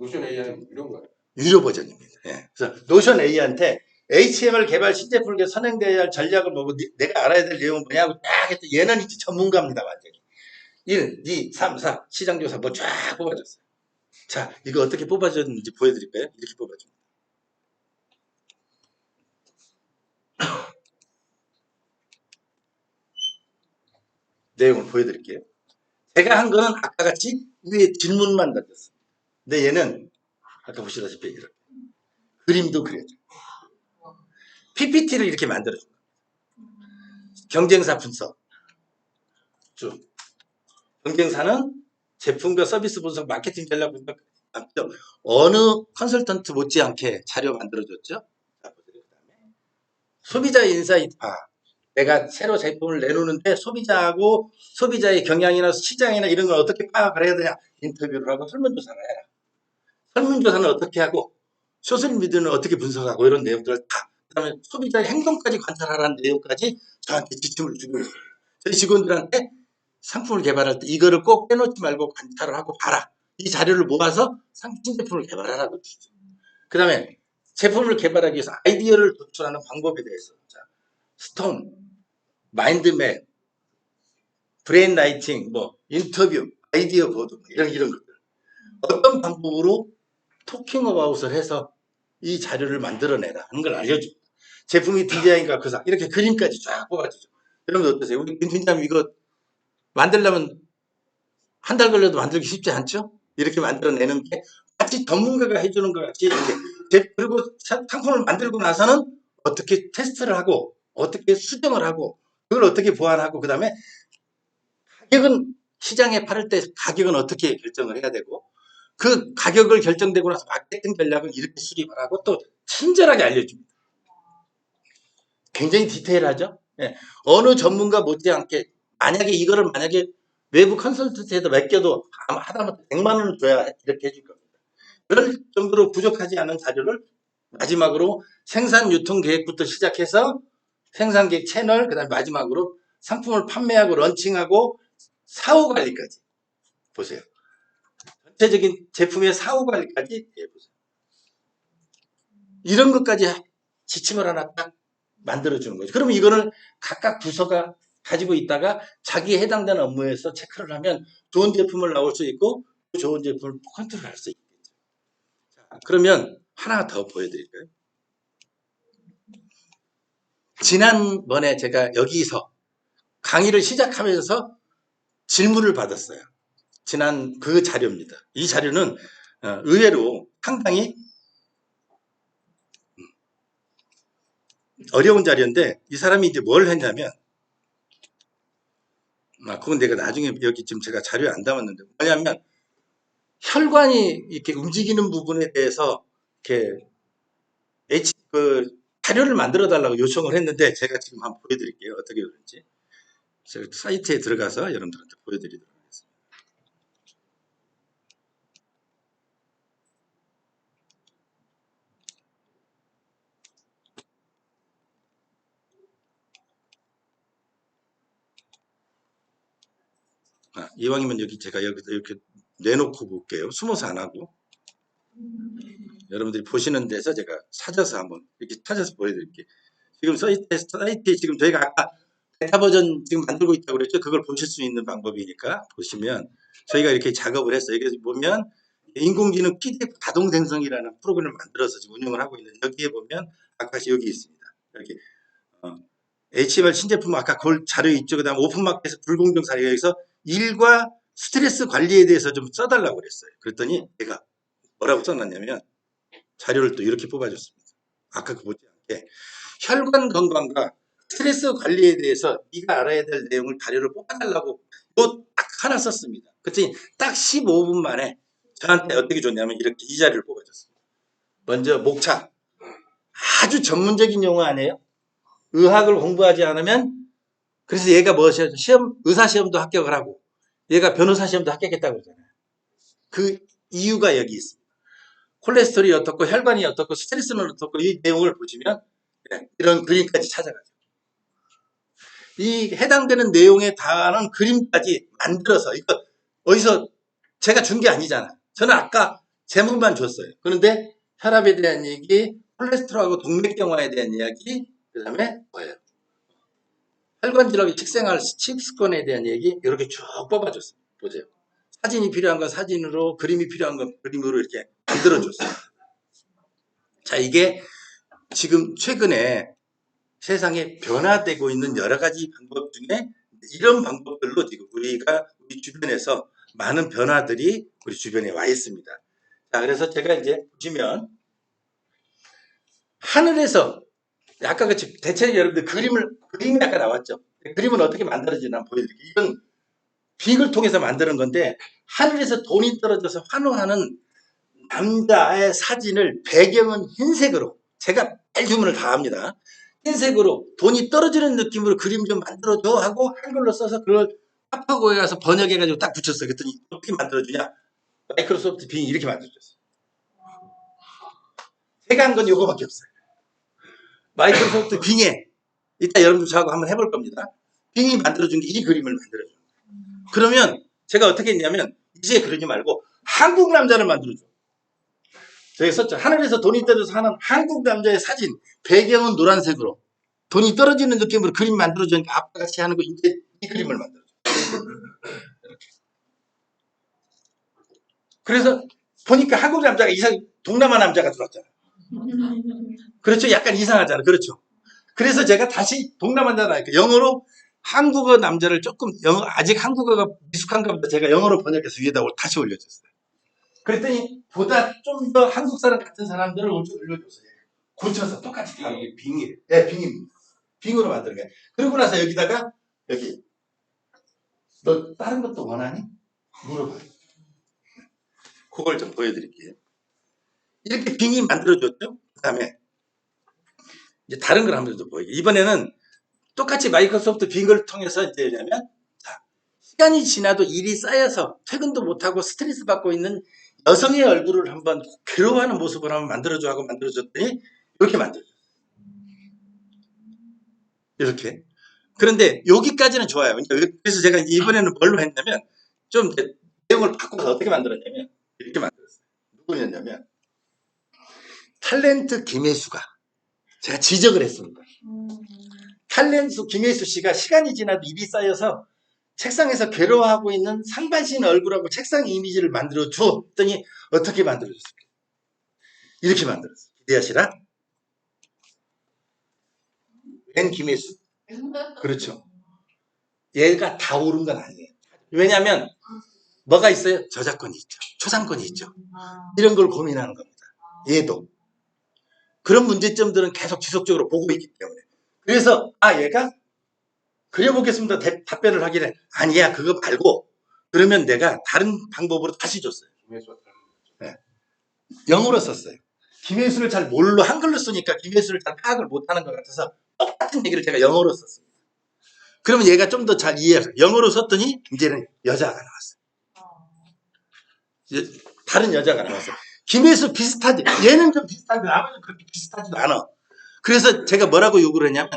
[SPEAKER 4] 노션 AI는 유료인가요?
[SPEAKER 1] 유료 버전입니다. 예. 그래서 노션 AI한테 HTML 개발 신제품을 선행돼야 할 전략을 보고 내가 알아야 될 내용은 뭐냐고 딱 했더니 얘는 이제 전문가입니다. 완전히. 1, 2, 3, 4 시장조사 뭐 쫙 뽑아줬어요. 자, 이거 어떻게 뽑아줬는지 보여드릴까요? 이렇게 뽑아줍니다. 내용을 보여드릴게요. 제가 한 거는 아까 같이 위에 질문만 던졌어요. 근데 얘는 아까 보시다시피 이렇게 그림도 그려줘. PPT를 이렇게 만들어줍니다. 경쟁사 분석. 쭉. 경쟁사는 제품과 서비스 분석, 마케팅 전략 분석, 어느 컨설턴트 못지않게 자료 만들어줬죠. 자, 보세요. 그다음에 소비자 인사이트 파. 내가 새로 제품을 내놓는데 소비자하고 소비자의 경향이나 시장이나 이런 걸 어떻게 파악을 해야 되냐. 인터뷰를 하고 설문조사를 해라. 설문조사는 어떻게 하고 소셜미디어는 어떻게 분석하고 이런 내용들을 다. 그다음에 소비자의 행동까지 관찰하라는 내용까지 저한테 지침을 주고 있어요. 저희 직원들한테 상품을 개발할 때 이거를 꼭 빼놓지 말고 관찰을 하고 봐라. 이 자료를 모아서 신제품을 개발하라고 주죠. 그 다음에 제품을 개발하기 위해서 아이디어를 도출하는 방법에 대해서 자, 스톰, 마인드맵, 브레인 라이팅, 뭐 인터뷰, 아이디어 보드 이런 것들 어떤 방법으로 토킹 어바웃을 해서 이 자료를 만들어내라 하는 걸 알려줍니다. 제품이 디자인과 구상 이렇게 그림까지 쫙 뽑아주죠. 여러분 어떠세요? 우리 김 팀장님 이거 만들려면 한 달 걸려도 만들기 쉽지 않죠? 이렇게 만들어내는 게 마치 전문가가 해주는 것 같이 이렇게 그리고 상품을 만들고 나서는 어떻게 테스트를 하고 어떻게 수정을 하고 그걸 어떻게 보완하고 그 다음에 가격은 시장에 팔을 때 가격은 어떻게 결정을 해야 되고 그 가격을 결정되고 나서 마케팅 전략을 이렇게 수립을 하고 또 친절하게 알려줍니다. 굉장히 디테일하죠? 예. 어느 전문가 못지않게 만약에 외부 컨설턴트에도 맡겨도 하다못해 100만 원을 줘야 이렇게 해줄 겁니다. 그럴 정도로 부족하지 않은 자료를 마지막으로 생산 유통 계획부터 시작해서 생산 계획 채널 그다음에 마지막으로 상품을 판매하고 런칭하고 사후 관리까지 보세요. 전체적인 제품의 사후 관리까지 보세요. 이런 것까지 지침을 하나 딱 만들어주는 거죠. 그러면 이거는 각각 부서가 가지고 있다가 자기에 해당되는 업무에서 체크를 하면 좋은 제품을 나올 수 있고 좋은 제품을 컨트롤할 수 있겠죠. 자, 그러면 하나 더 보여드릴까요? 지난번에 제가 여기서 강의를 시작하면서 질문을 받았어요. 지난 그 자료입니다. 이 자료는 의외로 상당히 어려운 자료인데 이 사람이 이제 뭘 했냐면 그건 내가 나중에 여기 지금 제가 자료에 안 담았는데 뭐냐면 혈관이 이렇게 움직이는 부분에 대해서 이렇게 자료를 만들어 달라고 요청을 했는데 제가 지금 한번 보여드릴게요. 어떻게 그런지 제가 사이트에 들어가서 여러분들한테 보여드리도록 하겠습니다. 이왕이면 여기 제가 여기서 이렇게 내놓고 볼게요. 숨어서 안 하고 여러분들이 보시는 데서 제가 찾아서 한번 이렇게 찾아서 보여드릴게요. 지금 사이트에 지금 저희가 아까 베타 버전 지금 만들고 있다고 그랬죠. 그걸 보실 수 있는 방법이니까 보시면 저희가 이렇게 작업을 했어요. 여기서 보면 인공지능 PDF 자동 생성이라는 프로그램을 만들어서 지금 운영을 하고 있는데 여기에 보면 아까 여기 있습니다. 여기 HTML 신제품 아까 그 자료 있죠. 그 다음 오픈마켓에서 불공정 사례 여기서 일과 스트레스 관리에 대해서 좀 써달라고 그랬어요. 그랬더니 제가 뭐라고 써놨냐면 자료를 또 이렇게 뽑아줬습니다. 아까 그 못지않게 혈관 건강과 스트레스 관리에 대해서 네가 알아야 될 내용을 자료를 뽑아달라고 요 딱 하나 썼습니다. 그랬더니 딱 15분 만에 저한테 어떻게 줬냐면 이렇게 이 자료를 뽑아줬습니다. 먼저 목차. 아주 전문적인 용어 아니에요? 의학을 공부하지 않으면 그래서 얘가 무엇이야? 시험, 의사시험도 합격을 하고 얘가 변호사 시험도 합격했다고 그러잖아요. 그 이유가 여기 있습니다. 콜레스테롤이 어떻고 혈관이 어떻고 스트레스는 어떻고 이 내용을 보시면 이런 그림까지 찾아가죠. 이 해당되는 내용에 달하는 그림까지 만들어서 이거 어디서 제가 준 게 아니잖아요. 저는 아까 제목만 줬어요. 그런데 혈압에 대한 얘기, 콜레스테롤하고 동맥경화에 대한 이야기, 그 다음에 뭐예요? 혈관질환의 식습관에 대한 얘기 이렇게 쭉 뽑아줬어요. 보세요. 사진이 필요한 건 사진으로, 그림이 필요한 건 그림으로 이렇게 만들어줬어요. 자, 이게 지금 최근에 세상에 변화되고 있는 여러 가지 방법 중에 이런 방법들로 지금 우리가 우리 주변에서 많은 변화들이 우리 주변에 와 있습니다. 자, 그래서 제가 이제 보시면 하늘에서 아까 같이 대체 여러분들 그림이 아까 나왔죠. 그림은 어떻게 만들어지나 보여드릴게요. 이건 빅을 통해서 만드는 건데 하늘에서 돈이 떨어져서 환호하는 남자의 사진을 배경은 흰색으로 제가 주문을 다 합니다. 흰색으로 돈이 떨어지는 느낌으로 그림 좀 만들어줘 하고 한글로 써서 그걸 파파고에 가서 번역해가지고 딱 붙였어요. 그랬더니 어떻게 만들어주냐? 마이크로소프트 빙이 이렇게 만들어줬어요. 제가 한 건 이거밖에 없어요. 마이크로소프트 빙에 이따 여러분들 저하고 한번 해볼 겁니다. 빙이 만들어준 게 이 그림을 만들어줘요. 그러면 제가 어떻게 했냐면 이제 그러지 말고 한국 남자를 만들어줘. 저기 썼죠. 하늘에서 돈이 떨어져서 하는 한국 남자의 사진 배경은 노란색으로 돈이 떨어지는 느낌으로 그림 만들어주니까 아빠 같이 하는 거 이제 이 그림을 만들어줘. 그래서 보니까 한국 남자가 동남아 남자가 들어왔잖아. 그렇죠. 약간 이상하잖아. 그렇죠. 그래서 제가 다시 동남아 남자니까 영어로 한국어 남자를 조금 아직 한국어가 미숙한가 보다 제가 영어로 번역해서 위에다 다시 올려줬어요. 그랬더니 보다 좀 더 한국 사람 같은 사람들을 올려줬어요. 고쳐서 똑같이 다.
[SPEAKER 4] 이게 빙이에요.
[SPEAKER 1] 네, 빙입니다. 빙으로 만드는 거예요. 그러고 나서 여기다가 여기 너 다른 것도 원하니? 물어봐요. 그걸 좀 보여드릴게요. 이렇게 빙이 만들어줬죠. 그 다음에 이제 다른 걸 한번 더 보여요. 이번에는 똑같이 마이크로소프트 빙을 통해서 이제 뭐냐면 시간이 지나도 일이 쌓여서 퇴근도 못하고 스트레스 받고 있는 여성의 얼굴을 한번 괴로워하는 모습을 한번 만들어줘 하고 만들어줬더니 이렇게 만들어요. 이렇게. 그런데 여기까지는 좋아요. 그래서 제가 이번에는 뭘로 했냐면 좀 내용을 바꿔서 어떻게 만들었냐면 이렇게 만들었어요. 누구였냐면 탤런트 김혜수가 제가 지적을 했습니다. 탤런트 김혜수 씨가 시간이 지나도 일이 쌓여서 책상에서 괴로워하고 있는 상반신 얼굴하고 책상 이미지를 만들어 줬더니 어떻게 만들어줬을까? 이렇게 만들었어요. 기대하시라. 웬 김혜수? 그렇죠. 얘가 다 옳은 건 아니에요. 왜냐하면 뭐가 있어요? 저작권이 있죠. 초상권이 있죠. 이런 걸 고민하는 겁니다. 얘도. 그런 문제점들은 계속 지속적으로 보고 있기 때문에. 그래서 얘가 그려보겠습니다. 답변을 하기는 아니야 그거 말고 그러면 내가 다른 방법으로 다시 줬어요. 네. 영어로 썼어요. 김혜수를 잘 몰라 한글로 쓰니까 김혜수를 잘 파악을 못하는 것 같아서 똑같은 얘기를 제가 영어로 썼습니다. 그러면 얘가 좀 더 잘 이해해서 영어로 썼더니 이제는 여자가 나왔어요. 이제 다른 여자가 나왔어요. 김혜수 비슷하지. 얘는 좀 비슷한데 나머지는 그렇게 비슷하지도 않아. 그래서 제가 뭐라고 요구를 했냐면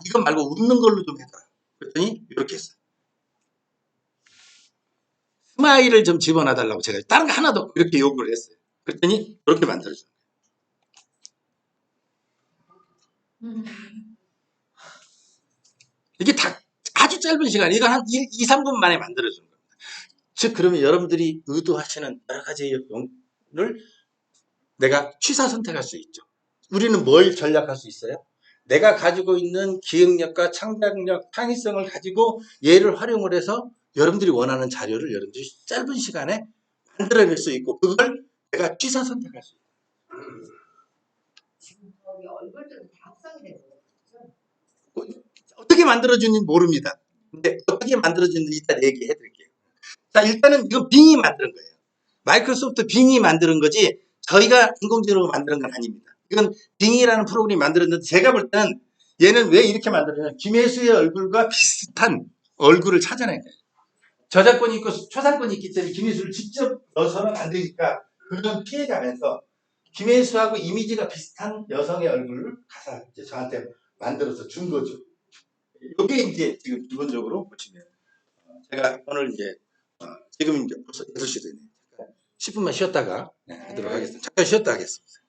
[SPEAKER 1] 이거 말고 웃는 걸로 좀 해라. 그랬더니 이렇게 했어요. 스마일을 좀 집어넣어달라고 제가 다른 거 하나도 이렇게 요구를 했어요. 그랬더니 이렇게 만들어줘요. 이게 다 아주 짧은 시간, 이거 한 2, 3분 만에 만들어주는 겁니다. 즉, 그러면 여러분들이 의도하시는 여러 가지 용을 내가 취사 선택할 수 있죠. 우리는 뭘 전략할 수 있어요? 내가 가지고 있는 기억력과 창작력, 창의성을 가지고 얘를 활용을 해서 여러분들이 원하는 자료를 여러분들이 짧은 시간에 만들어낼 수 있고 그걸 내가 취사 선택할 수 있어요.
[SPEAKER 3] 거기 얼굴들은 다 합성이 되는 거죠.
[SPEAKER 1] 어떻게 만들어주는지 모릅니다. 근데 어떻게 만들어주는지 이따 얘기해 드릴게요. 자, 일단은 이거 빙이 만드는 거예요. 마이크로소프트 빙이 만드는 거지 저희가 인공지능으로 만드는 건 아닙니다. 이건 빙이라는 프로그램이 만들었는데 제가 볼 때는 얘는 왜 이렇게 만들었냐면 김혜수의 얼굴과 비슷한 얼굴을 찾아낸 거예요. 저작권이 있고 초상권이 있기 때문에 김혜수를 직접 넣어서는 안 되니까 그런 피해가면서 김혜수하고 이미지가 비슷한 여성의 얼굴을 가서 이제 저한테 만들어서 준 거죠. 이게 이제 지금 기본적으로 보시면 제가 오늘 이제 지금 이제 벌써 6시 되네. 10분만 쉬었다가 하도록 하겠습니다. 잠깐 쉬었다 하겠습니다.